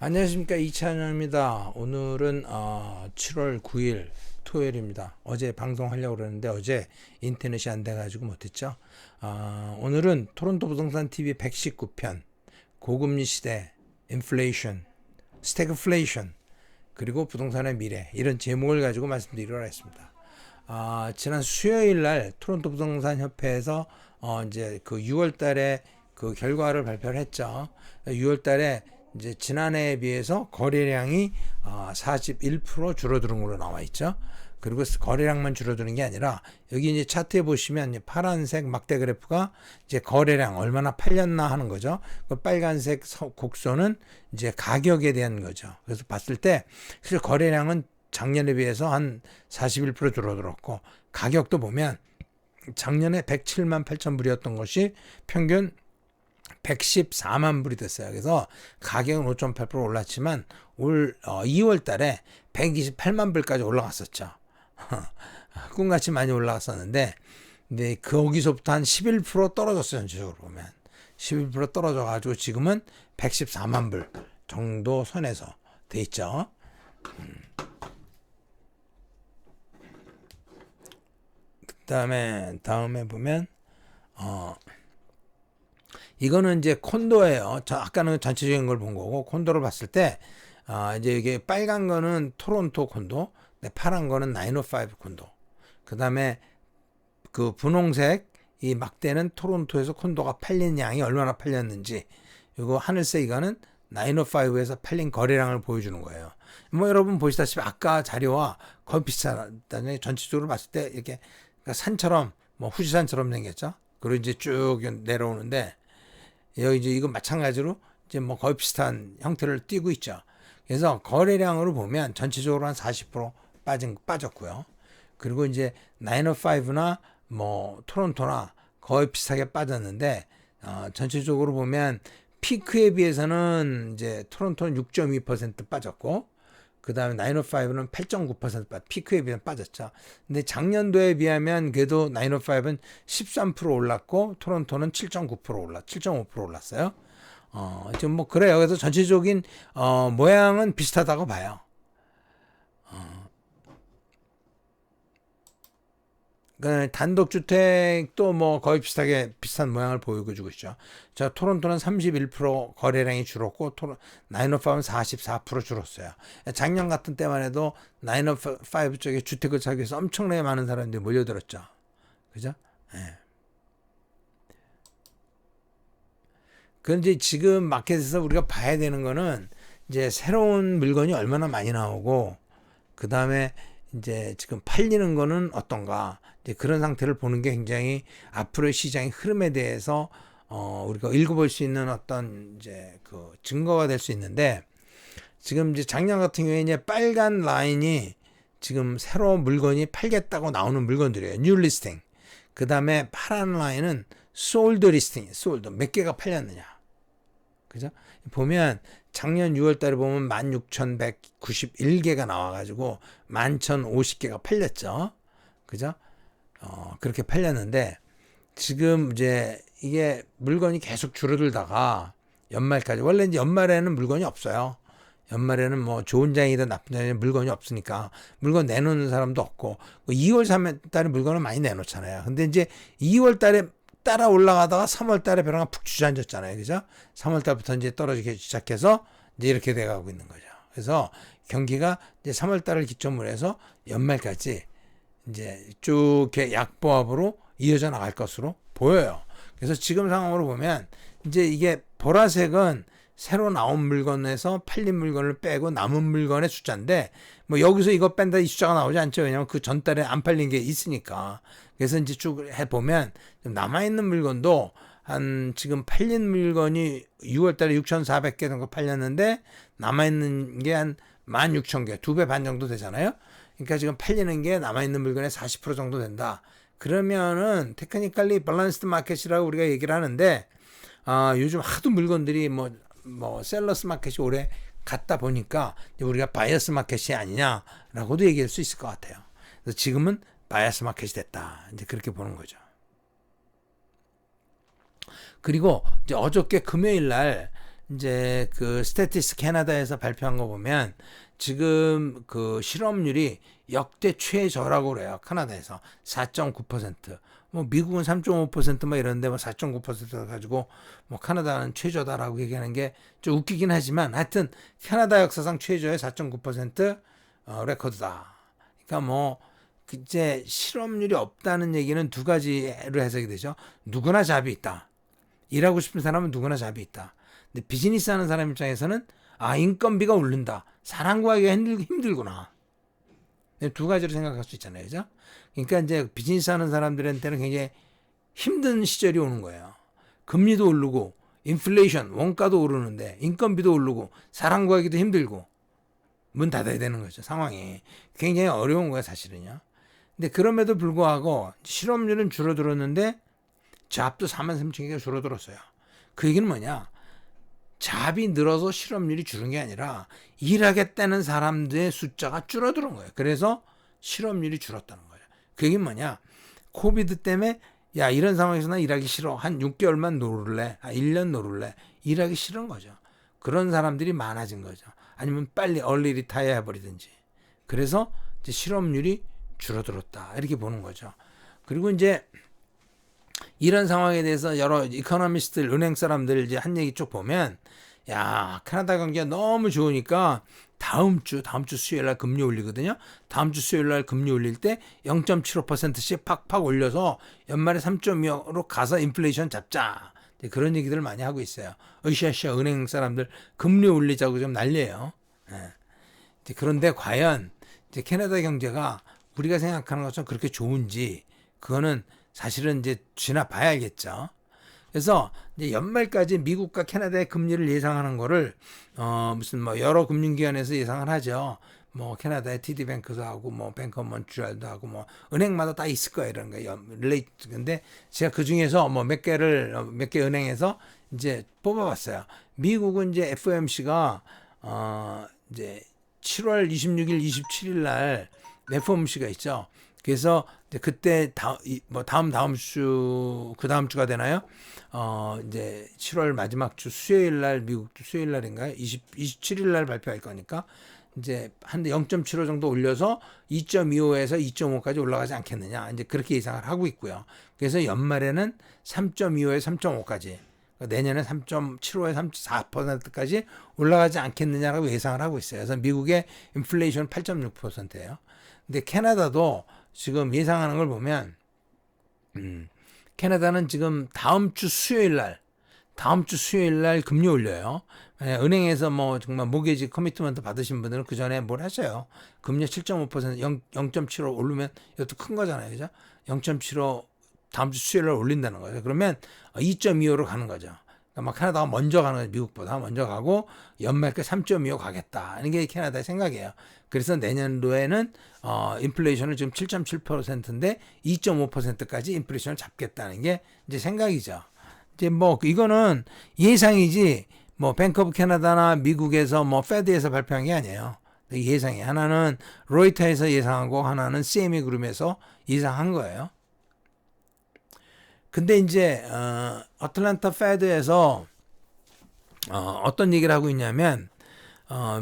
안녕하십니까, 이찬영입니다. 오늘은 7월 9일 토요일입니다. 어제 방송하려고 그랬는데 어제 인터넷이 안 돼가지고 못했죠. 오늘은 토론토 부동산 TV 119편 고금리 시대, 인플레이션, 스태그플레이션, 그리고 부동산의 미래, 이런 제목을 가지고 말씀드리도록 하겠습니다. 지난 수요일 날 토론토 부동산 협회에서 이제 그 6월 달에 그 결과를 발표를 했죠. 6월 달에 이제 지난해에 비해서 거래량이 41% 줄어드는 걸로 나와 있죠. 그리고 거래량만 줄어드는 게 아니라 여기 이제 차트에 보시면 파란색 막대 그래프가 이제 거래량 얼마나 팔렸나 하는 거죠. 그 빨간색 곡선은 이제 가격에 대한 거죠. 그래서 봤을 때 실제 거래량은 작년에 비해서 한 41% 줄어들었고, 가격도 보면 작년에 107만 8천 불이었던 것이 평균 114만 불이 됐어요. 그래서 가격은 5.8% 올랐지만 올 2월 달에 128만 불까지 올라갔었죠. 꿈같이 많이 올라갔었는데, 근데 거기서부터 한 11% 떨어졌어요. 전체적으로 보면 11% 떨어져가지고 지금은 114만 불 정도 선에서 돼 있죠. 다음에 보면 이거는 이제 콘도예요. 아까는 전체적인 걸 본 거고, 콘도를 봤을 때 이제 이게 빨간 거는 토론토 콘도, 파란 거는 905 콘도. 그다음에 그 분홍색 이 막대는 토론토에서 콘도가 팔린 양이 얼마나 팔렸는지, 이거 하늘색 이거는 905에서 팔린 거래량을 보여주는 거예요. 뭐 여러분 보시다시피 아까 자료와 거의 비슷하다는, 전체적으로 봤을 때 이렇게 산처럼, 뭐 후지산처럼 생겼죠. 그리고 이제 쭉 내려오는데, 여기 이제 이거 마찬가지로 이제 뭐 거의 비슷한 형태를 띠고 있죠. 그래서 거래량으로 보면 전체적으로 한 40% 빠졌고요. 그리고 이제 905나 뭐 토론토나 거의 비슷하게 빠졌는데, 전체적으로 보면 피크에 비해서는 이제 토론토는 6.2% 빠졌고, 그 다음에 905는 8.9% 피크에 비해 빠졌죠. 근데 작년도에 비하면 그래도 905는 13% 올랐고, 토론토는 7.5% 올랐어요. 지금 뭐 그래요. 그래서 전체적인 모양은 비슷하다고 봐요. 단독주택도 뭐 거의 비슷한 모양을 보여주고 있죠. 자, 토론토는 31% 거래량이 줄었고, 905는 44% 줄었어요. 작년 같은 때만 해도 905 쪽에 주택을 사기 위해서 엄청나게 많은 사람들이 몰려들었죠. 그죠? 예. 그런데 지금 마켓에서 우리가 봐야 되는 거는 이제 새로운 물건이 얼마나 많이 나오고, 그 다음에 이제 지금 팔리는 거는 어떤가, 이제 그런 상태를 보는 게 굉장히 앞으로의 시장의 흐름에 대해서 우리가 읽어볼 수 있는 어떤 이제 그 증거가 될 수 있는데, 지금 이제 작년 같은 경우에 이제 빨간 라인이 지금 새로운 물건이 팔겠다고 나오는 물건들이에요. 뉴 리스팅. 그 다음에 파란 라인은 솔드 리스팅, 솔드 몇 개가 팔렸느냐. 그죠? 보면 작년 6월 달에 보면 16,191개가 나와가지고 11,050개가 팔렸죠. 그죠? 그렇게 팔렸는데, 지금 이제 이게 물건이 계속 줄어들다가 연말까지, 원래 이제 연말에는 물건이 없어요. 연말에는 뭐 좋은 장이든 나쁜 장이든 물건이 없으니까 물건 내놓는 사람도 없고, 2월, 3월 달에 물건을 많이 내놓잖아요. 근데 이제 2월 달에 따라 올라가다가 3월 달에 벼랑가 푹 주저앉았잖아요. 그죠? 3월 달부터 이제 떨어지기 시작해서 이제 이렇게 돼가고 있는 거죠. 그래서 경기가 이제 3월 달을 기점으로 해서 연말까지 이제 쭉 이렇게 약보합으로 이어져 나갈 것으로 보여요. 그래서 지금 상황으로 보면 이제 이게 보라색은 새로 나온 물건에서 팔린 물건을 빼고 남은 물건의 숫자인데, 뭐 여기서 이거 뺀다 이 숫자가 나오지 않죠. 왜냐면 그 전달에 안 팔린 게 있으니까. 그래서 이제 쭉 해보면 남아있는 물건도 한 지금 팔린 물건이 6월 달에 6,400개 정도 팔렸는데, 남아있는 게 한 16,000개, 2배 반 정도 되잖아요. 그러니까 지금 팔리는 게 남아있는 물건의 40% 정도 된다. 그러면은 테크니컬리 밸런스드 마켓이라고 우리가 얘기를 하는데, 요즘 하도 물건들이 뭐 셀러스 마켓이 올해 갔다 보니까 우리가 바이어스 마켓이 아니냐라고도 얘기할 수 있을 것 같아요. 그래서 지금은 바이어스 마켓이 됐다, 이제 그렇게 보는 거죠. 그리고 이제 어저께 금요일 날 이제 그 스태티스 캐나다에서 발표한 거 보면 지금 그 실업률이 역대 최저라고 그래요. 캐나다에서 4.9%. 뭐 미국은 3.5%뭐 이런데 뭐 4.9% 가지고 뭐 캐나다는 최저다라고 얘기하는 게 좀 웃기긴 하지만 하여튼 캐나다 역사상 최저의 4.9% 레코드다. 그러니까 뭐 이제 실업률이 없다는 얘기는 두 가지로 해석이 되죠. 누구나 잡이 있다. 일하고 싶은 사람은 누구나 잡이 있다. 근데 비즈니스 하는 사람 입장에서는 인건비가 오른다. 사람 구하기가 힘들구나. 두 가지로 생각할 수 있잖아요. 그죠? 그러니까 이제 비즈니스 하는 사람들한테는 굉장히 힘든 시절이 오는 거예요. 금리도 오르고 인플레이션, 원가도 오르는데 인건비도 오르고 사람 구하기도 힘들고 문 닫아야 되는 거죠. 상황이 굉장히 어려운 거예요. 사실은요. 근데 그럼에도 불구하고 실업률은 줄어들었는데 잡도 43,000개가 줄어들었어요. 그 얘기는 뭐냐? 잡이 늘어서 실업률이 줄은 게 아니라 일하겠다는 사람들의 숫자가 줄어드는 거예요. 그래서 실업률이 줄었다는 거예요. 그 얘기는 뭐냐? 코비드 때문에 야 이런 상황에서 나 일하기 싫어. 한 6개월만 놀을래. 1년 놀을래. 일하기 싫은 거죠. 그런 사람들이 많아진 거죠. 아니면 빨리 얼리 리타이어 해버리든지. 그래서 이제 실업률이 줄어들었다. 이렇게 보는 거죠. 그리고 이제 이런 상황에 대해서 여러 이코노미스트들, 은행 사람들 이제 한 얘기 쭉 보면, 야, 캐나다 경기가 너무 좋으니까 다음 주 수요일 날 금리 올리거든요. 다음 주 수요일 날 금리 올릴 때 0.75%씩 팍팍 올려서 연말에 3.25로 가서 인플레이션 잡자. 그런 얘기들을 많이 하고 있어요. 으쌰으쌰 은행 사람들 금리 올리자고 좀 난리예요. 그런데 과연 이제 캐나다 경제가 우리가 생각하는 것처럼 그렇게 좋은지 그거는 사실은 이제 지나봐야 알겠죠. 그래서 이제 연말까지 미국과 캐나다의 금리를 예상하는 거를 무슨 뭐 여러 금융기관에서 예상을 하죠. 뭐 캐나다의 TD뱅크도 하고 뭐 뱅크 오브 몬트리올도 하고 뭐 은행마다 다 있을 거예요. 이런 거 릴레이트. 근데 제가 그 중에서 뭐 몇 개 은행에서 이제 뽑아봤어요. 미국은 이제 FOMC가 이제 7월 26일, 27일 날 FOMC가 있죠. 그래서 그때 다음 주 그 다음 주가 되나요? 이제 7월 마지막 주 수요일 날 미국도 수요일 날인가요? 27일 날 발표할 거니까 이제 한 0.75 정도 올려서 2.25에서 2.5까지 올라가지 않겠느냐. 이제 그렇게 예상을 하고 있고요. 그래서 연말에는 3.25에서 3.5까지 내년에 3.75에서 3.4%까지 올라가지 않겠느냐라고 예상을 하고 있어요. 그래서 미국의 인플레이션 8.6%예요. 근데 캐나다도 지금 예상하는 걸 보면 캐나다는 지금 다음 주 수요일 날 금리 올려요. 은행에서 뭐 정말 모게지 커미트먼트 받으신 분들은 그 전에 뭘 하셔요. 금리 7.5% 0.75 오르면 이것도 큰 거잖아요. 그죠? 0.75 다음 주 수요일 날 올린다는 거죠. 그러면 2.25로 가는 거죠. 그러니까 캐나다가 먼저 가는 거죠. 미국보다 먼저 가고 연말까지 3.25 가겠다. 이게 캐나다의 생각이에요. 그래서 내년도에는 인플레이션을 지금 7.7%인데 2.5%까지 인플레이션을 잡겠다는 게 이제 생각이죠. 이제 뭐 이거는 예상이지 뭐 뱅크 오브 캐나다나 미국에서 뭐 페드에서 발표한 게 아니에요. 예상이 하나는 로이터에서 예상하고 하나는 CME 그룹에서 예상한 거예요. 근데 이제 어틀랜타 페드에서 어떤 얘기를 하고 있냐면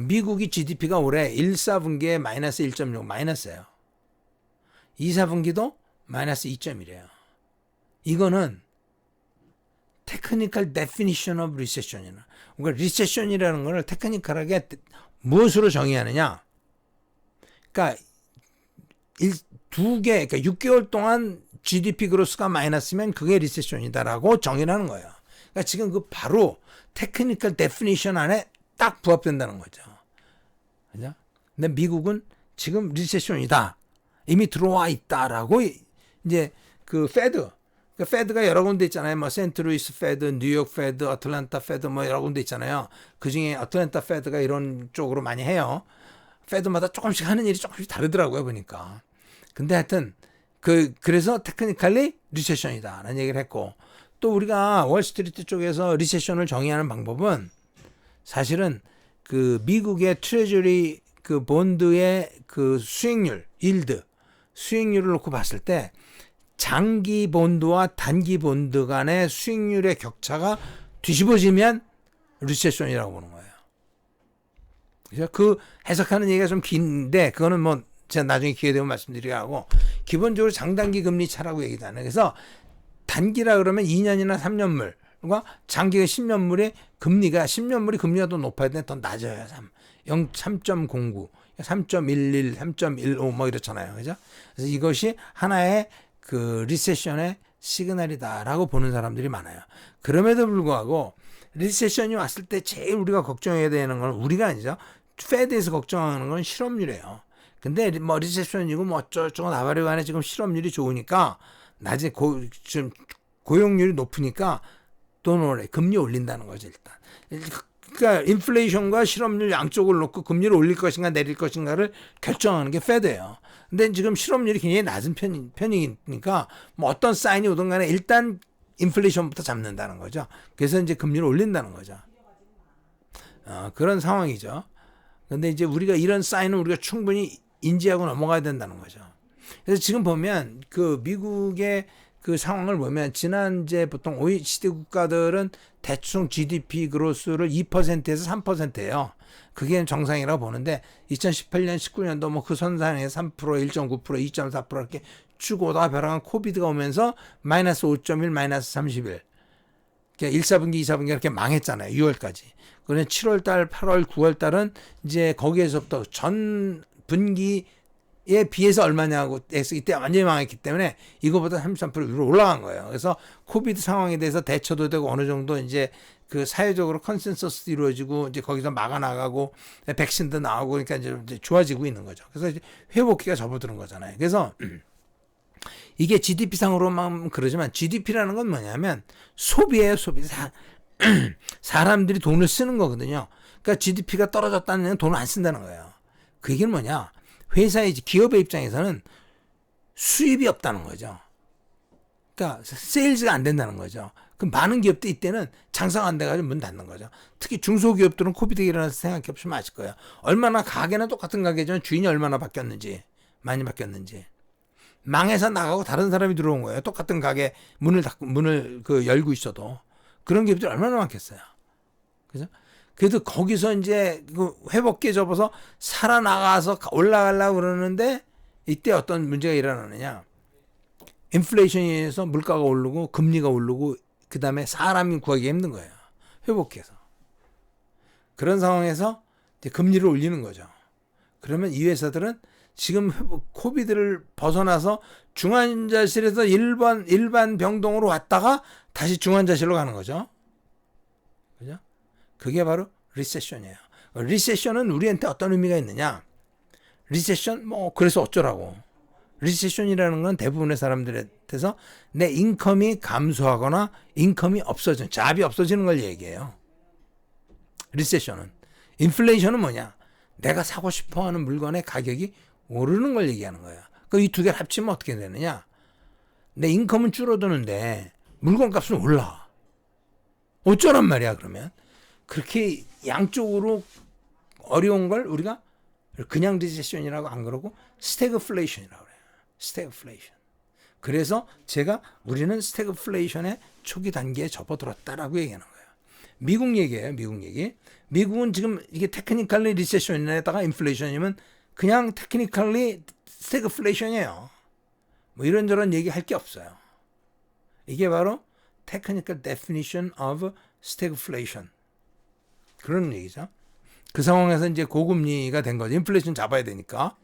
미국이 GDP가 올해 1, 4분기에 마이너스 1.6 마이너스예요. 2, 4분기도 마이너스 2.1이에요. 이거는 테크니컬 데피니션 오브 리세션이나 그러니까 리세션이라는 걸 테크니컬하게 무엇으로 정의하느냐? 그러니까 그러니까 6개월 동안 GDP 그로스가 마이너스면 그게 리세션이다라고 정의를 하는 거예요. 그러니까 지금 그 바로 테크니컬 데피니션 안에 딱 부합된다는 거죠. 그죠? 근데 미국은 지금 리세션이다. 이미 들어와 있다라고 이제 그 페드가 여러 군데 있잖아요. 뭐 센트루이스 페드, 뉴욕 페드, 어틀랜타 페드 뭐 여러 군데 있잖아요. 그중에 어틀랜타 페드가 이런 쪽으로 많이 해요. 페드마다 조금씩 하는 일이 조금씩 다르더라고요, 보니까. 근데 하여튼 그래서 테크니컬리 리세션이다라는 얘기를 했고 또 우리가 월스트리트 쪽에서 리세션을 정의하는 방법은 사실은 그 미국의 트레저리 그 본드의 그 수익률, 수익률을 놓고 봤을 때 장기 본드와 단기 본드 간의 수익률의 격차가 뒤집어지면 리세션이라고 보는 거예요. 그래서 그 해석하는 얘기가 좀 긴데 그거는 뭐 제가 나중에 기회 되면 말씀드리게 하고, 기본적으로 장단기 금리 차라고 얘기도 하는. 그래서 단기라 그러면 2년이나 3년물과 장기가 10년물의 금리가 10년물이 금리가 더 높아야 되는데 더 낮아요. 3.09, 3.11, 3.15 뭐 이렇잖아요. 그죠? 그래서 이것이 하나의 그 리세션의 시그널이다라고 보는 사람들이 많아요. 그럼에도 불구하고 리세션이 왔을 때 제일 우리가 걱정해야 되는 건, 우리가 아니죠, 페드에서 걱정하는 건 실업률이에요. 근데 뭐 리세션이고 뭐 어쩌고저쩌고 나발이고 안에 지금 실업률이 좋으니까 낮에 좀 고용률이 높으니까 돈 금리 올린다는 거죠. 일단 그러니까 인플레이션과 실업률 양쪽을 놓고 금리를 올릴 것인가 내릴 것인가를 결정하는 게 페드예요. 근데 지금 실업률이 굉장히 낮은 편이니까 뭐 어떤 사인이 오든 간에 일단 인플레이션부터 잡는다는 거죠. 그래서 이제 금리를 올린다는 거죠. 그런 상황이죠. 근데 이제 우리가 이런 사인은 우리가 충분히 인지하고 넘어가야 된다는 거죠. 그래서 지금 보면 그 미국의 그 상황을 보면, 지난 이제 보통 OECD 국가들은 대충 GDP 그로스를 2%에서 3%예요. 그게 정상이라고 보는데 2018년, 19년도 뭐 그 선상에서 3%, 1.9%, 2.4% 이렇게 쭉 오다가 벼랑한 코비드가 오면서 마이너스 5.1, 마이너스 31. 그러니까 1, 4분기, 2, 4분기 이렇게 망했잖아요. 6월까지. 그런데 7월달, 8월, 9월달은 이제 거기에서부터 전 분기에 비해서 얼마냐고 해서 이때 완전히 망했기 때문에 이거보다 33% 위로 올라간 거예요. 그래서 코비드 상황에 대해서 대처도 되고 어느 정도 이제 그 사회적으로 컨센서스도 이루어지고 이제 거기서 막아나가고 백신도 나오고 그러니까 이제 좋아지고 있는 거죠. 그래서 이제 회복기가 접어드는 거잖아요. 그래서 이게 GDP상으로만 그러지만 GDP라는 건 뭐냐면 소비예요, 소비. 사람들이 돈을 쓰는 거거든요. 그러니까 GDP가 떨어졌다는 얘기는 돈을 안 쓴다는 거예요. 그 얘기는 뭐냐? 회사의, 기업의 입장에서는 수입이 없다는 거죠. 그러니까 세일즈가 안 된다는 거죠. 그럼 많은 기업도 이때는 장사가 안 돼가지고 문 닫는 거죠. 특히 중소기업들은 코비드가 일어나서 생각해 보시면 아실 거예요. 얼마나 가게는 똑같은 가게지만 주인이 얼마나 바뀌었는지, 많이 바뀌었는지. 망해서 나가고 다른 사람이 들어온 거예요. 똑같은 가게 문을 열고 있어도. 그런 기업들이 얼마나 많겠어요. 그죠? 그래도 거기서 이제 그 회복기에 접어서 살아나가서 올라가려고 그러는데 이때 어떤 문제가 일어나느냐. 인플레이션에 의해서 물가가 오르고 금리가 오르고 그 다음에 사람이 구하기 힘든 거예요. 회복기에서. 그런 상황에서 이제 금리를 올리는 거죠. 그러면 이 회사들은 지금 코비드를 벗어나서 중환자실에서 일반 병동으로 왔다가 다시 중환자실로 가는 거죠. 그죠? 그게 바로 리세션이에요. 리세션은 우리한테 어떤 의미가 있느냐? 리세션 뭐 그래서 어쩌라고. 리세션이라는 건 대부분의 사람들한테서 내 인컴이 감소하거나 인컴이 없어지는, 잡이 없어지는 걸 얘기해요. 리세션은. 인플레이션은 뭐냐? 내가 사고 싶어하는 물건의 가격이 오르는 걸 얘기하는 거예요. 그 이 두 개를 합치면 어떻게 되느냐? 내 인컴은 줄어드는데 물건값은 올라. 어쩌란 말이야 그러면. 그렇게 양쪽으로 어려운 걸 우리가 그냥 리세션이라고 안 그러고 스태그플레이션이라고 그래요. 스태그플레이션. 그래서 제가 우리는 스태그플레이션의 초기 단계에 접어들었다라고 얘기하는 거예요. 미국 얘기예요. 미국 얘기. 미국은 지금 이게 테크니컬리 리세션에다가 인플레이션이면 그냥 테크니컬리 스태그플레이션이에요. 뭐 이런저런 얘기할 게 없어요. 이게 바로 technical definition of stagflation. 그런 얘기죠. 그 상황에서 이제 고금리가 된 거죠. 인플레이션 잡아야 되니까.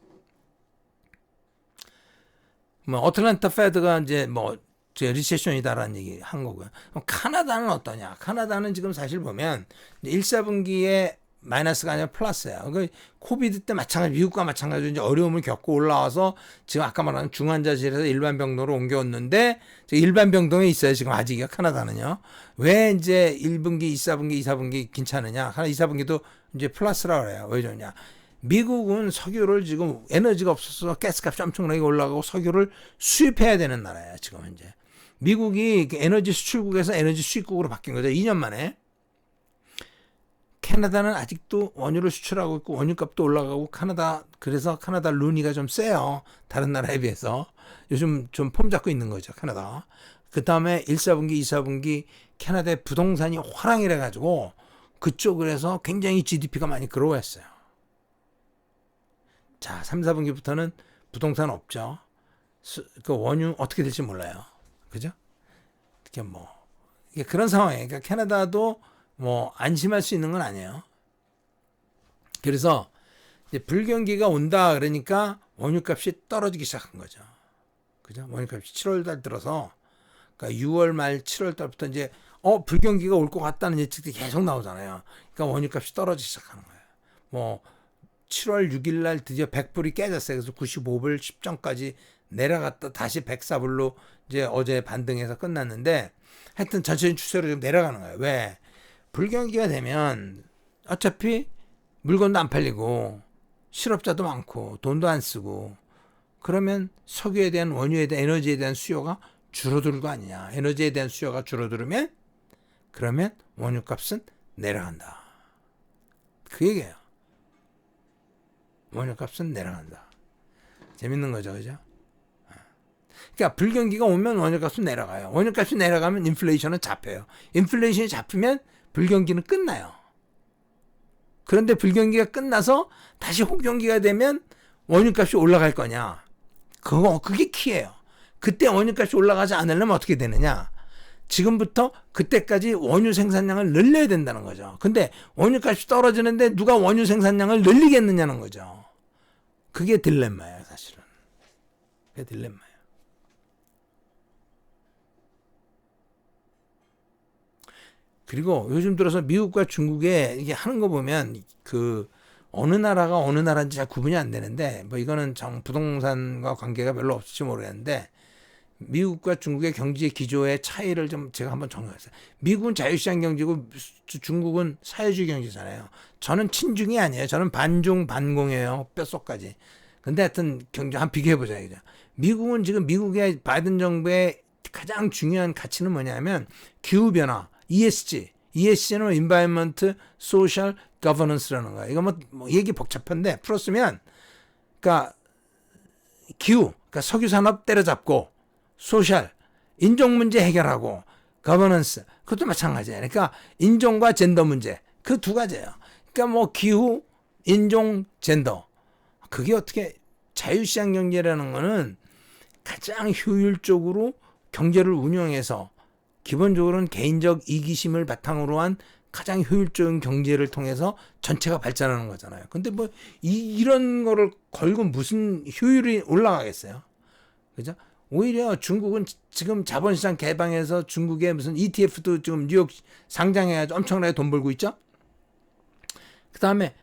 뭐 어틀란타 페드가 이제 뭐 리세션이다라는 얘기 한 거고요. 그럼 카나다는 어떠냐? 카나다는 지금 사실 보면 1, 4분기에 마이너스가 아니라 플러스예요. 그 코비드 때 마찬가지, 미국과 마찬가지로 이제 어려움을 겪고 올라와서 지금 아까 말한 중환자실에서 일반 병동으로 옮겨왔는데 일반 병동에 있어요. 지금 아직이요. 카나다는요. 왜 이제 1분기, 2, 4분기, 2, 4분기 괜찮으냐? 2, 4분기도 이제 플러스라고 그래요. 왜 좋냐? 미국은 석유를 지금 에너지가 없어서 가스값이 엄청나게 올라가고 석유를 수입해야 되는 나라예요. 지금 현재. 미국이 에너지 수출국에서 에너지 수입국으로 바뀐 거죠. 2년 만에. 캐나다는 아직도 원유를 수출하고 있고 원유값도 올라가고 그래서 카나다 루니가 좀 세요. 다른 나라에 비해서. 요즘 좀 폼 잡고 있는 거죠. 캐나다. 그 다음에 1, 4분기, 2, 4분기 캐나다의 부동산이 화랑이라 가지고 그쪽에서 굉장히 GDP가 많이 그로했어요. 자, 3, 4분기부터는 부동산 없죠. 그 원유 어떻게 될지 몰라요. 그죠? 이렇게 이게 그런 상황이에요. 그러니까 캐나다도 안심할 수 있는 건 아니에요. 그래서 이제 불경기가 온다 그러니까 원유값이 떨어지기 시작한 거죠. 그죠? 원유값이 7월 달 들어서, 그러니까 6월 말 7월 달부터 이제 불경기가 올 것 같다는 예측들이 계속 나오잖아요. 그러니까 원유값이 떨어지기 시작하는 거예요. 7월 6일 날 드디어 100불이 깨졌어요. 그래서 95불 10전까지 내려갔다 다시 104불로 이제 어제 반등해서 끝났는데, 하여튼 전체적인 추세로 좀 내려가는 거예요. 왜? 불경기가 되면 어차피 물건도 안 팔리고 실업자도 많고 돈도 안 쓰고, 그러면 석유에 대한, 원유에 대한, 에너지에 대한 수요가 줄어들 거 아니냐. 에너지에 대한 수요가 줄어들면 그러면 원유값은 내려간다. 그 얘기예요. 원유값은 내려간다. 재밌는 거죠, 그죠? 그러니까 불경기가 오면 원유값은 내려가요. 원유값이 내려가면 인플레이션은 잡혀요. 인플레이션이 잡히면 불경기는 끝나요. 그런데 불경기가 끝나서 다시 호경기가 되면 원유값이 올라갈 거냐? 그게 키예요. 그때 원유값이 올라가지 않으려면 어떻게 되느냐? 지금부터 그때까지 원유 생산량을 늘려야 된다는 거죠. 근데 원유값이 떨어지는데 누가 원유 생산량을 늘리겠느냐는 거죠. 그게 딜레마예요, 사실은. 그게 딜레마예요. 그리고 요즘 들어서 미국과 중국에 이게 하는 거 보면 어느 나라가 어느 나라인지 잘 구분이 안 되는데, 이거는 부동산과 관계가 별로 없을지 모르겠는데, 미국과 중국의 경제 기조의 차이를 좀 제가 한번 정리했어요. 미국은 자유시장 경제고 중국은 사회주의 경제잖아요. 저는 친중이 아니에요. 저는 반중 반공이에요. 뼛속까지. 근데 하여튼 경제 한번 비교해보자. 미국은 지금 미국의 바이든 정부의 가장 중요한 가치는 뭐냐면 기후변화, ESG. ESG는 Environment, Social, Governance라는 거예요. 이거 얘기 복잡한데 풀었으면, 그러니까 기후, 그러니까 석유 산업 때려잡고, 소셜, 인종 문제 해결하고, 거버넌스, 그것도 마찬가지예요. 그러니까 인종과 젠더 문제, 그 두 가지예요. 그러니까 기후, 인종, 젠더. 그게 어떻게, 자유시장 경제라는 거는 가장 효율적으로 경제를 운영해서 기본적으로는 개인적 이기심을 바탕으로 한 가장 효율적인 경제를 통해서 전체가 발전하는 거잖아요. 근데 이런 거를 걸고 무슨 효율이 올라가겠어요? 그죠? 오히려 중국은 지금 자본시장 개방해서 중국의 무슨 ETF도 지금 뉴욕 상장해가지고 엄청나게 돈 벌고 있죠? 그 다음에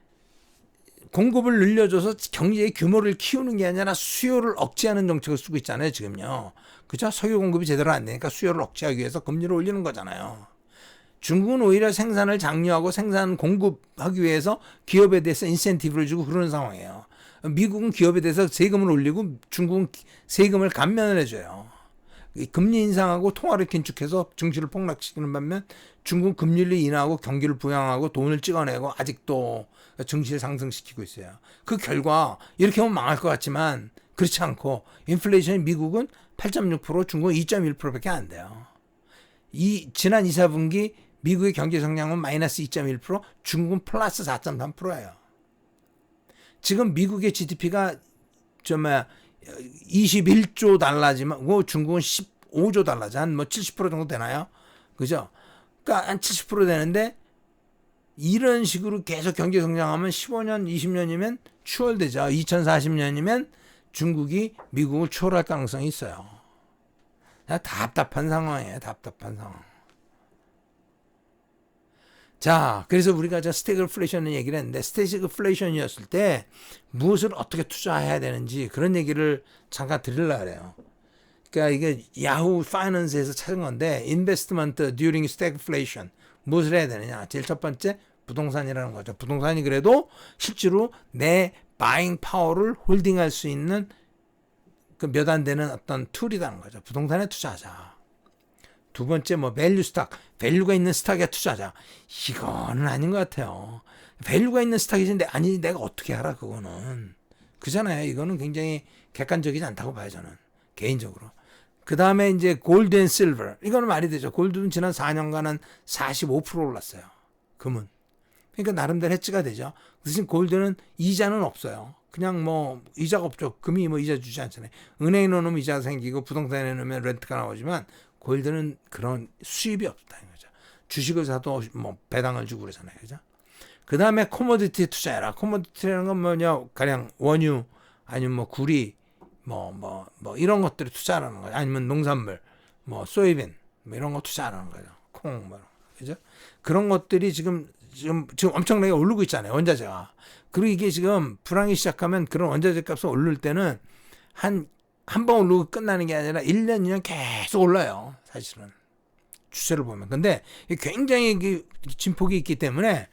공급을 늘려줘서 경제의 규모를 키우는 게 아니라 수요를 억제하는 정책을 쓰고 있잖아요, 지금요. 그죠? 석유 공급이 제대로 안 되니까 수요를 억제하기 위해서 금리를 올리는 거잖아요. 중국은 오히려 생산을 장려하고 생산 공급하기 위해서 기업에 대해서 인센티브를 주고 그러는 상황이에요. 미국은 기업에 대해서 세금을 올리고 중국은 세금을 감면을 해줘요. 금리 인상하고 통화를 긴축해서 증시를 폭락시키는 반면 중국은 금리를 인하하고 경기를 부양하고 돈을 찍어내고 아직도 증시를 상승시키고 있어요. 그 결과 이렇게 하면 망할 것 같지만 그렇지 않고, 인플레이션이 미국은 8.6%, 중국은 2.1%밖에 안 돼요. 지난 2, 4분기 미국의 경제 성장은 마이너스 2.1%, 중국은 플러스 4.3%예요. 지금 미국의 GDP가 21조 달러지만 중국은 15조 달러죠. 한 70% 정도 되나요? 그죠? 그러니까 한 70% 되는데, 이런 식으로 계속 경제 성장하면 15년, 20년이면 추월되죠. 2040년이면 중국이 미국을 추월할 가능성이 있어요. 답답한 상황이에요. 답답한 상황. 자, 그래서 우리가 스태그플레이션 얘기를 했는데, 스태그플레이션이었을 때 무엇을 어떻게 투자해야 되는지 그런 얘기를 잠깐 드리려고 그래요. 그러니까 이게 야후 파이낸스에서 찾은 건데, 인베스트먼트 during stagflation, 무엇을 해야 되느냐. 제일 첫 번째, 부동산이라는 거죠. 부동산이 그래도 실제로 내 바잉 파워를 홀딩할 수 있는 몇 안 되는 어떤 툴이라는 거죠. 부동산에 투자하자. 두 번째, 밸류 스탁, 밸류가 있는 스탁에 투자하자. 이거는 아닌 것 같아요. 밸류가 있는 스탁이신데, 아니, 내가 어떻게 알아, 그거는. 그잖아요. 이거는 굉장히 객관적이지 않다고 봐요, 저는. 개인적으로. 그 다음에 이제 골드 앤 실버. 이거는 말이 되죠. 골드는 지난 4년간은 45% 올랐어요. 금은. 그러니까 나름대로 해지가 되죠. 대신 골드는 이자는 없어요. 그냥 뭐 이자가 없죠. 금이 뭐 이자 주지 않잖아요. 은행에 넣으면 이자가 생기고 부동산에 넣으면 렌트가 나오지만 골드는 그런 수입이 없다는 거죠. 주식을 사도 뭐 배당을 주고 그러잖아요. 그죠? 그 다음에 코모디티 투자해라. 코모디티라는 건 뭐냐, 가령 원유, 아니면 뭐 구리, 뭐 이런 것들을 투자하는 거죠. 아니면 농산물, 뭐 소이빈, 뭐 이런 거 투자하는 거죠. 콩, 뭐, 그죠? 그런 것들이 지금 엄청나게 오르고 있잖아요. 원자재가. 그리고 이게 지금 불황이 시작하면 그런 원자재 값을 오를 때는 한 번 오르고 끝나는 게 아니라 1년, 2년 계속 올라요. 사실은. 추세를 보면. 근데 굉장히 진폭이 있기 때문에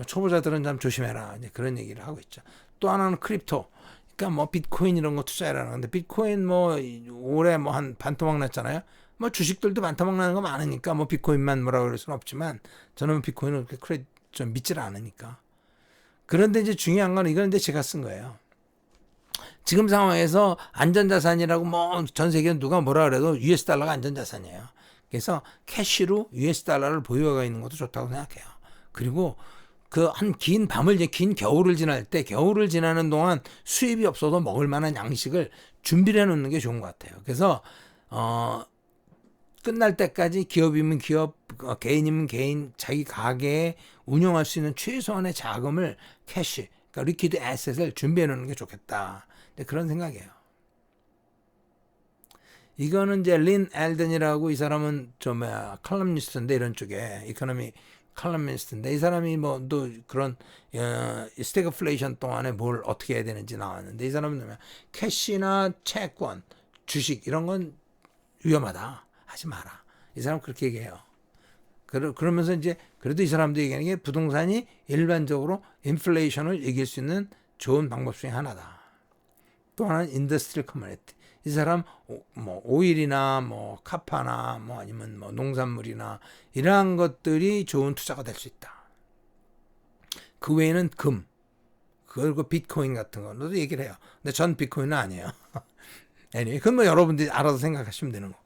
초보자들은 좀 조심해라. 이제 그런 얘기를 하고 있죠. 또 하나는 크립토. 그러니까 뭐 비트코인 이런 거 투자해라는 건데, 비트코인 뭐 올해 뭐 한 반토막 났잖아요. 뭐 주식들도 반토막 나는 거 많으니까 뭐 비트코인만 뭐라고 그럴 수는 없지만 저는 비트코인을 그렇게 좀 믿질 않으니까. 그런데 이제 중요한 건 이건 이제 제가 쓴 거예요. 지금 상황에서 안전자산이라고 뭐 전 세계 누가 뭐라 그래도 US 달러가 안전자산이에요. 그래서 캐시로 US 달러를 보유하고 있는 것도 좋다고 생각해요. 그리고 그 한 긴 밤을, 긴 겨울을 지날 때, 겨울을 지나는 동안 수입이 없어도 먹을 만한 양식을 준비를 해 놓는 게 좋은 것 같아요. 그래서 끝날 때까지 기업이면 기업, 개인이면 개인, 자기 가게에 운영할 수 있는 최소한의 자금을 캐시, 그러니까 리퀴드 애셋을 준비해 놓는 게 좋겠다. 그런 생각이에요. 이거는 이제 린 엘든이라고, 이 사람은 좀 칼럼니스트인데, 이런 쪽에 이코노미 칼럼니스트인데, 이 사람이 뭐 또 그런 스태그플레이션 동안에 뭘 어떻게 해야 되는지 나왔는데, 이 사람은 뭐냐, 캐시나 채권, 주식 이런 건 위험하다, 하지 마라. 이 사람 그렇게 얘기해요. 그러면서 이제 그래도 이 사람도 얘기하는 게 부동산이 일반적으로 인플레이션을 이길 수 있는 좋은 방법 중에 하나다. 또 하나는 인더스트리얼 커머니티. 이 사람 뭐 오일이나 뭐 카파나 뭐 아니면 뭐 농산물이나 이러한 것들이 좋은 투자가 될 수 있다. 그 외에는 금, 그리고 비트코인 같은 거도 얘기를 해요. 근데 전 비트코인은 아니에요. anyway, 그건 뭐 여러분들이 알아서 생각하시면 되는 거.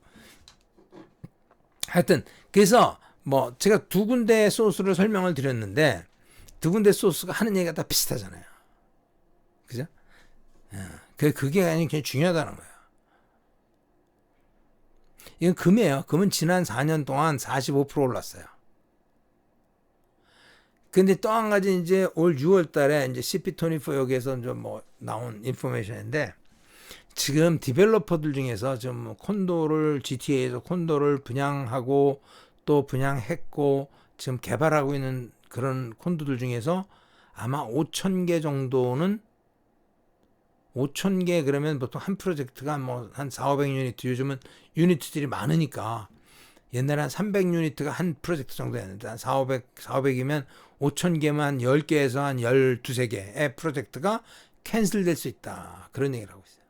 하여튼 그래서 뭐 제가 두 군데 소스를 설명을 드렸는데, 두 군데 소스가 하는 얘기가 다 비슷하잖아요. 그죠? 그게 굉장히 중요하다는 거예요. 이건 금이에요. 금은 지난 4년 동안 45% 올랐어요. 근데 또 한 가지, 이제 올 6월 달에 이제 CP24 여기에서 좀 뭐 나온 인포메이션인데, 지금 디벨로퍼들 중에서 좀 콘도를, GTA에서 콘도를 분양하고 또 분양했고 지금 개발하고 있는 그런 콘도들 중에서 아마 5,000개 정도는, 5,000개 그러면 보통 한 프로젝트가 뭐 한 400-500유니트, 요즘은 유니트들이 많으니까 옛날에 한 300유니트가 한 프로젝트 정도였는데, 한 400이면 5,000개만 한 10개에서 한 12-13개의 프로젝트가 캔슬될 수 있다. 그런 얘기를 하고 있어요.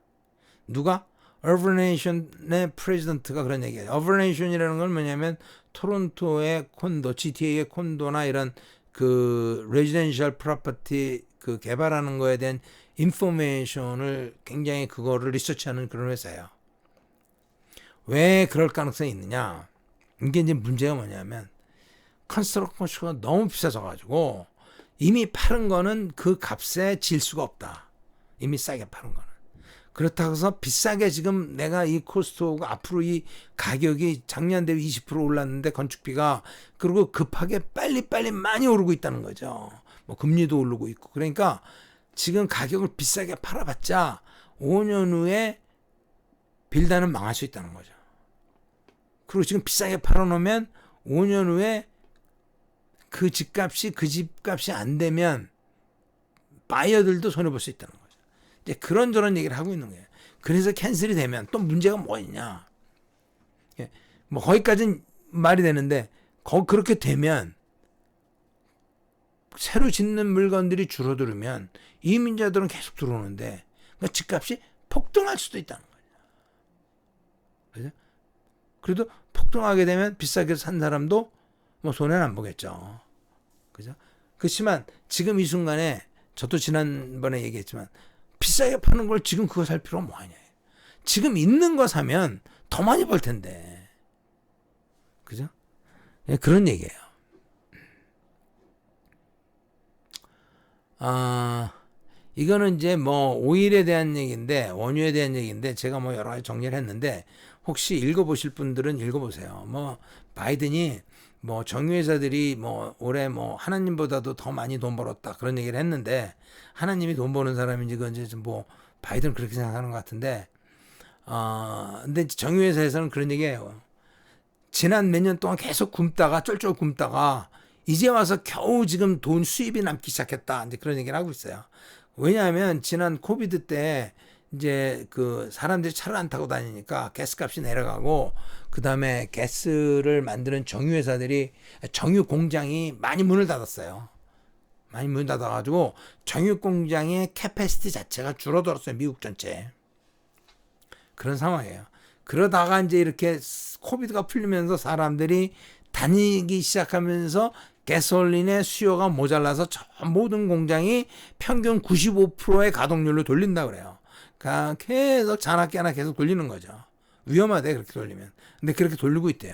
누가? 어버네이션의 프레지던트가 그런 얘기예요. 어버네이션이라는 건 뭐냐면 토론토의 콘도, GTA의 콘도나 이런 그 레지던셜 프로퍼티 그 개발하는 거에 대한 인포메이션을 굉장히 그거를 리서치하는 그런 회사예요. 왜 그럴 가능성이 있느냐? 이게 이제 문제가 뭐냐면 컨스트럭션 코스트가 너무 비싸져가지고 이미 파는 거는 그 값에 질 수가 없다. 이미 싸게 파는 거는. 그렇다고 해서 비싸게 지금 내가 이 코스트가 앞으로 이 가격이 작년 대비 20% 올랐는데 건축비가, 그리고 급하게 빨리 많이 오르고 있다는 거죠. 뭐 금리도 오르고 있고. 그러니까 지금 가격을 비싸게 팔아봤자 5년 후에 빌다는 망할 수 있다는 거죠. 그리고 지금 비싸게 팔아놓으면 5년 후에 그 집값이 안 되면 바이어들도 손해볼 수 있다는 거죠. 이제 그런저런 얘기를 하고 있는 거예요. 그래서 캔슬이 되면 또 문제가 뭐 있냐. 뭐 거기까지는 말이 되는데, 그렇게 되면 새로 짓는 물건들이 줄어들면 이민자들은 계속 들어오는데, 그러니까 집값이 폭등할 수도 있다는 거죠. 그죠? 그래도 폭등하게 되면 비싸게 산 사람도 뭐 손해는 안 보겠죠. 그죠? 그렇지만 지금 이 순간에, 저도 지난번에 얘기했지만, 비싸게 파는 걸 지금 그거 살 필요가 뭐하냐. 지금 있는 거 사면 더 많이 벌 텐데. 그죠? 그런 얘기예요. 이거는 이제 뭐 오일에 대한 얘기인데, 원유에 대한 얘기인데, 제가 뭐 여러 가지 정리를 했는데, 혹시 읽어보실 분들은 읽어보세요. 뭐 바이든이 뭐 정유회사들이 뭐 올해 뭐 하나님보다도 더 많이 돈 벌었다 그런 얘기를 했는데, 하나님이 돈 버는 사람인지 그건지 뭐 바이든은 그렇게 생각하는 것 같은데, 근데 정유회사에서는 그런 얘기예요. 지난 몇 년 동안 계속 굶다가 쫄쫄 굶다가 이제 와서 겨우 지금 돈 수입이 남기 시작했다. 이제 그런 얘기를 하고 있어요. 왜냐하면 지난 코비드 때 이제 그 사람들이 차를 안 타고 다니니까 가스값이 내려가고, 그 다음에 가스를 만드는 정유 공장이 많이 문을 닫았어요. 많이 문을 닫아가지고 정유 공장의 캐패시티 자체가 줄어들었어요. 미국 전체. 그런 상황이에요. 그러다가 이제 이렇게 코비드가 풀리면서 사람들이 다니기 시작하면서 가솔린의 수요가 모자라서 모든 공장이 평균 95%의 가동률로 돌린다 그래요. 그러니까 계속 자나깨나 계속 돌리는 거죠. 위험하대 그렇게 돌리면. 근데 그렇게 돌리고 있대요.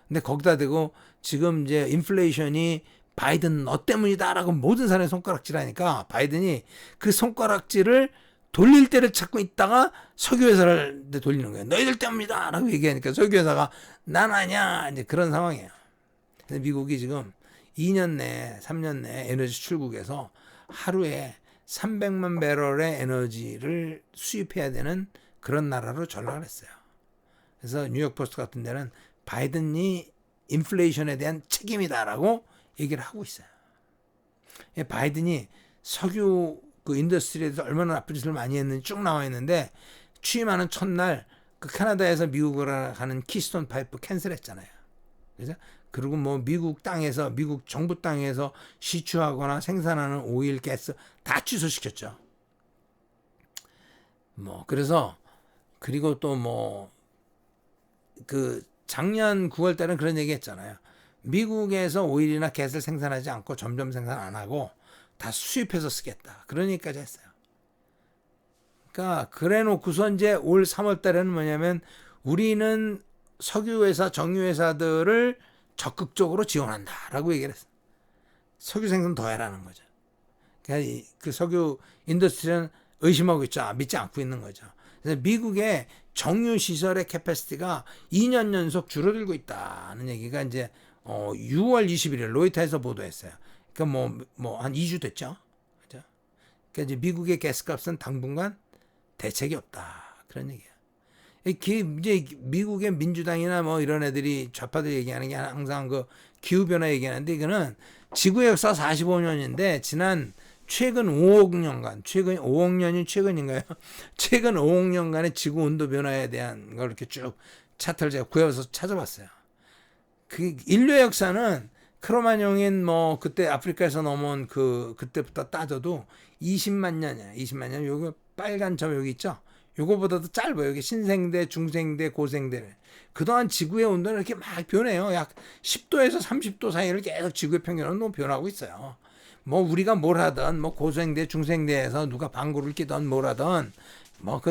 근데 거기다 대고 지금 이제 인플레이션이 바이든 너 때문이다라고 모든 사람이 손가락질하니까 바이든이 그 손가락질을 돌릴 때를 찾고 있다가 석유회사를 돌리는 거예요. 너희들 때문이다 라고 얘기하니까 석유회사가 난 아니야, 이제 그런 상황이에요. 근데 미국이 지금 2년 내에 3년 내에 에너지 출국에서 하루에 300만 배럴의 에너지를 수입해야 되는 그런 나라로 전락을 했어요. 그래서 뉴욕 포스트 같은 데는 바이든이 인플레이션에 대한 책임이다라고 얘기를 하고 있어요. 바이든이 석유 그 인더스트리에 대해서 얼마나 나쁜 짓을 많이 했는지 쭉 나와 있는데, 취임하는 첫날 그 캐나다에서 미국으로 가는 키스톤 파이프 캔슬했잖아요. 그죠? 그리고 뭐 미국 정부 땅에서 시추하거나 생산하는 오일, 가스 다 취소시켰죠. 뭐 그래서 그리고 또 뭐 그 작년 9월 달은 그런 얘기 했잖아요. 미국에서 오일이나 가스를 생산하지 않고 점점 생산 안 하고 다 수입해서 쓰겠다. 그런 얘기까지 했어요. 그러니까 그래 놓고서 이제 올 3월 달에는 뭐냐면 우리는 석유회사, 정유회사들을 적극적으로 지원한다라고 얘기를 했어요. 석유 생산 더 해라는 거죠. 그러니까 그 석유 인더스트리는 의심하고 있죠. 믿지 않고 있는 거죠. 그래서 미국의 정유 시설의 캐패시티가 2년 연속 줄어들고 있다는 얘기가 이제 6월 21일 로이터에서 보도했어요. 그러니까 뭐 한 2주 됐죠. 그죠? 그러니까 이제 미국의 가스값은 당분간 대책이 없다. 그런 얘기예요. 이제 미국의 민주당이나 뭐 이런 애들이 좌파들 얘기하는 게 항상 그 기후변화 얘기하는데, 이거는 지구의 역사 45년인데 최근 5억 년간, 최근 5억 년이 최근인가요? 최근 5억 년간의 지구 온도 변화에 대한 걸 이렇게 쭉 차트를 제가 구해서 찾아봤어요. 그 인류의 역사는 크로마뇽인 뭐 그때 아프리카에서 넘어온 그때부터 따져도 20만 년이야. 20만 년. 요거 빨간 점 여기 있죠? 요거보다도 짧아요. 여기 신생대, 중생대, 고생대. 그동안 지구의 온도는 이렇게 막 변해요. 약 10도에서 30도 사이를 계속 지구의 평균은 변하고 있어요. 뭐 우리가 뭘 하든 뭐 고생대, 중생대에서 누가 방구를 끼든 뭘 하든 뭐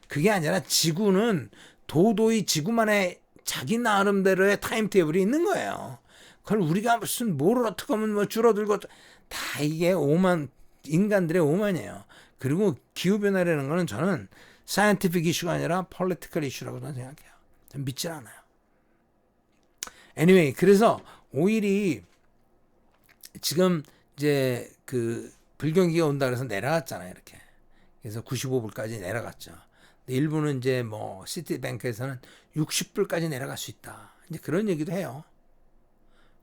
그게 아니라 지구는 도도히 지구만의 자기 나름대로의 타임테이블이 있는 거예요. 그걸 우리가 무슨 뭐를 어떻게 하면 뭐 줄어들고 다 이게 인간들의 오만이에요. 그리고 기후변화라는 거는 저는 사이언티픽 이슈가 아니라 폴리티컬 이슈라고 저는 생각해요. 전 믿질 않아요. anyway, 그래서 오일이 지금 이제 그 불경기가 온다 그래서 내려갔잖아요. 이렇게. 그래서 95불까지 내려갔죠. 일부는 이제 뭐 시티뱅크에서는 60불까지 내려갈 수 있다. 이제 그런 얘기도 해요.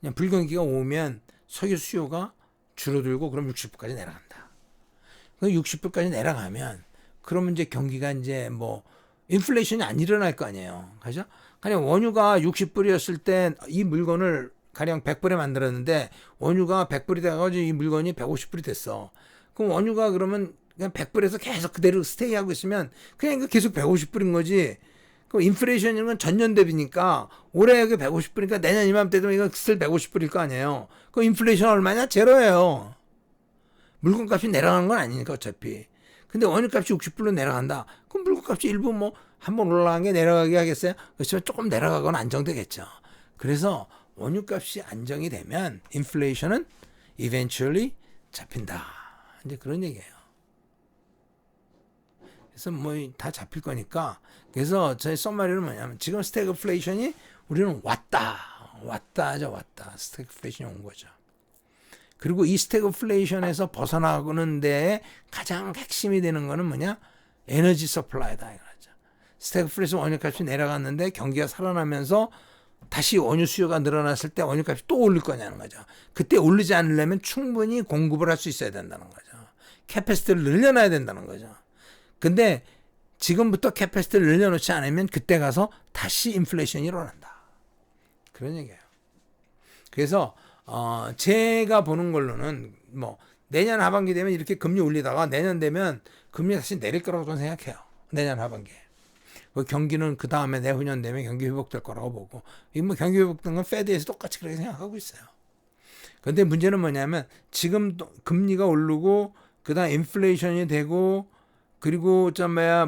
그냥 불경기가 오면 석유 수요가 줄어들고 그럼 60불까지 내려간다. 60불까지 내려가면 그러면 이제 경기가 이제 뭐 인플레이션이 안 일어날 거 아니에요. 그죠? 그냥 원유가 60불이었을 때 이 물건을 가령 100불에 만들었는데 원유가 100불이 돼가지고 이 물건이 150불이 됐어. 그럼 원유가 그러면 그냥 100불에서 계속 그대로 스테이하고 있으면 그냥 이거 계속 150불인 거지. 그럼 인플레이션이라는 건 전년 대비니까 올해 여기 150불이니까 내년 이맘때도 이거 슬 150불일 거 아니에요. 그럼 인플레이션 얼마냐? 제로예요. 물건값이 내려가는 건 아니니까 어차피. 근데 원유값이 60불로 내려간다. 그럼 물건값이 일부 뭐 한번 올라간 게 내려가게 하겠어요? 그렇지만 조금 내려가거나 안정되겠죠. 그래서 원유값이 안정이 되면 인플레이션은 eventually 잡힌다. 이제 그런 얘기예요. 그래서 뭐 다 잡힐 거니까. 그래서 저희 썸마리는 뭐냐면 지금 스태그플레이션이 우리는 왔다 하죠. 왔다. 스태그플레이션이 온 거죠. 그리고 이 스태그플레이션에서 벗어나는 데에 가장 핵심이 되는 거는 뭐냐? 에너지 서플라이다 이거죠. 스태그플레이션 원유값이 내려갔는데 경기가 살아나면서 다시 원유 수요가 늘어났을 때 원유값이 또 올릴 거냐는 거죠. 그때 오르지 않으려면 충분히 공급을 할 수 있어야 된다는 거죠. 캐패시티를 늘려놔야 된다는 거죠. 근데 지금부터 캐패시티를 늘려놓지 않으면 그때 가서 다시 인플레이션이 일어난다. 그런 얘기예요. 그래서 제가 보는 걸로는 뭐 내년 하반기 되면 이렇게 금리 올리다가 내년 되면 금리 다시 내릴 거라고 저는 생각해요. 내년 하반기에. 경기는 그 다음에 내후년 되면 경기 회복될 거라고 보고, 이 뭐 경기 회복된 건 페드에서 똑같이 그렇게 생각하고 있어요. 그런데 문제는 뭐냐면 지금 금리가 오르고 그다음 인플레이션이 되고 그리고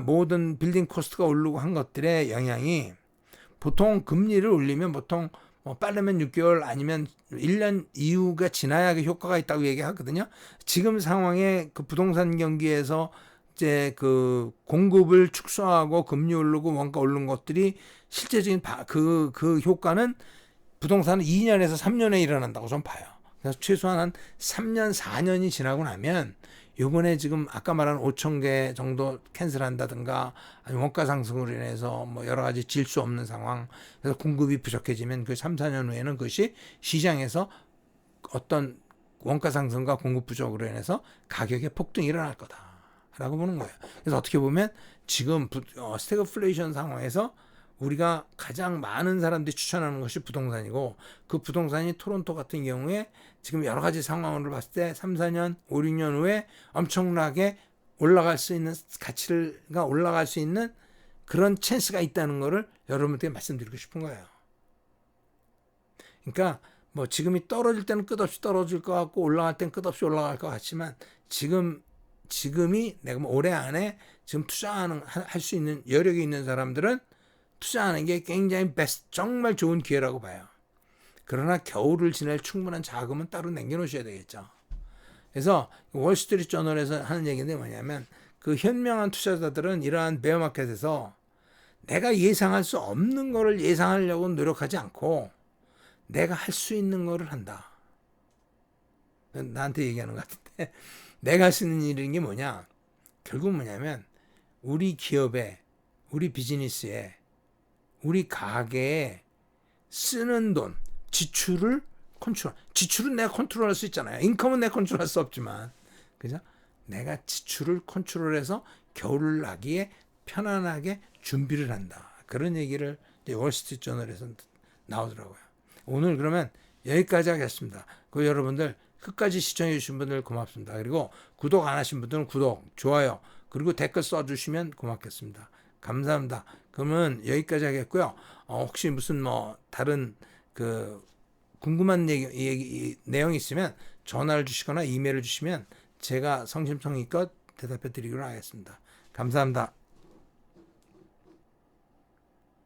모든 빌딩 코스트가 오르고 한 것들의 영향이, 보통 금리를 올리면 보통 뭐 빠르면 6개월 아니면 1년 이후가 지나야 그 효과가 있다고 얘기하거든요. 지금 상황에 그 부동산 경기에서 이제 그 공급을 축소하고 금리 오르고 원가 오르는 것들이 실제적인 그 효과는 부동산은 2년에서 3년에 일어난다고 좀 봐요. 그래서 최소한 한 3년, 4년이 지나고 나면 요번에 지금 아까 말한 5천 개 정도 캔슬한다든가 아니면 원가 상승으로 인해서 뭐 여러 가지 질 수 없는 상황, 그래서 공급이 부족해지면 그 3, 4년 후에는 그것이 시장에서 어떤 원가 상승과 공급 부족으로 인해서 가격의 폭등이 일어날 거다라고 보는 거예요. 그래서 어떻게 보면 지금 스태그플레이션 상황에서 우리가 가장 많은 사람들이 추천하는 것이 부동산이고, 그 부동산이 토론토 같은 경우에 지금 여러 가지 상황으로 봤을 때 3, 4년, 5, 6년 후에 엄청나게 올라갈 수 있는 가치가 올라갈 수 있는 그런 찬스가 있다는 거를 여러분들께 말씀드리고 싶은 거예요. 그러니까 뭐 지금이 떨어질 때는 끝없이 떨어질 것 같고 올라갈 때는 끝없이 올라갈 것 같지만 지금이 내가 뭐 올해 안에 지금 할 수 있는 여력이 있는 사람들은 투자하는 게 굉장히 정말 좋은 기회라고 봐요. 그러나 겨울을 지낼 충분한 자금은 따로 남겨놓으셔야 되겠죠. 그래서 월스트리트 저널에서 하는 얘기인데 뭐냐면, 그 현명한 투자자들은 이러한 베어마켓에서 내가 예상할 수 없는 거를 예상하려고 노력하지 않고 내가 할 수 있는 거를 한다. 나한테 얘기하는 것 같은데, 내가 할 수 있는 일인 게 뭐냐? 결국 뭐냐면 우리 기업에, 우리 비즈니스에, 우리 가게에 쓰는 돈, 지출은 내가 컨트롤할 수 있잖아요. 인컴은 내가 컨트롤할 수 없지만, 그죠? 내가 지출을 컨트롤해서 겨울을 나기에 편안하게 준비를 한다. 그런 얘기를 월스트리트 저널에서 나오더라고요. 오늘 그러면 여기까지 하겠습니다. 그 여러분들 끝까지 시청해 주신 분들 고맙습니다. 그리고 구독 안 하신 분들은 구독, 좋아요, 그리고 댓글 써주시면 고맙겠습니다. 감사합니다. 그러면 여기까지 하겠고요. 혹시 무슨 뭐 다른 그 궁금한 내용이 있으면 전화를 주시거나 이메일을 주시면 제가 성심성의껏 대답해 드리도록 하겠습니다. 감사합니다.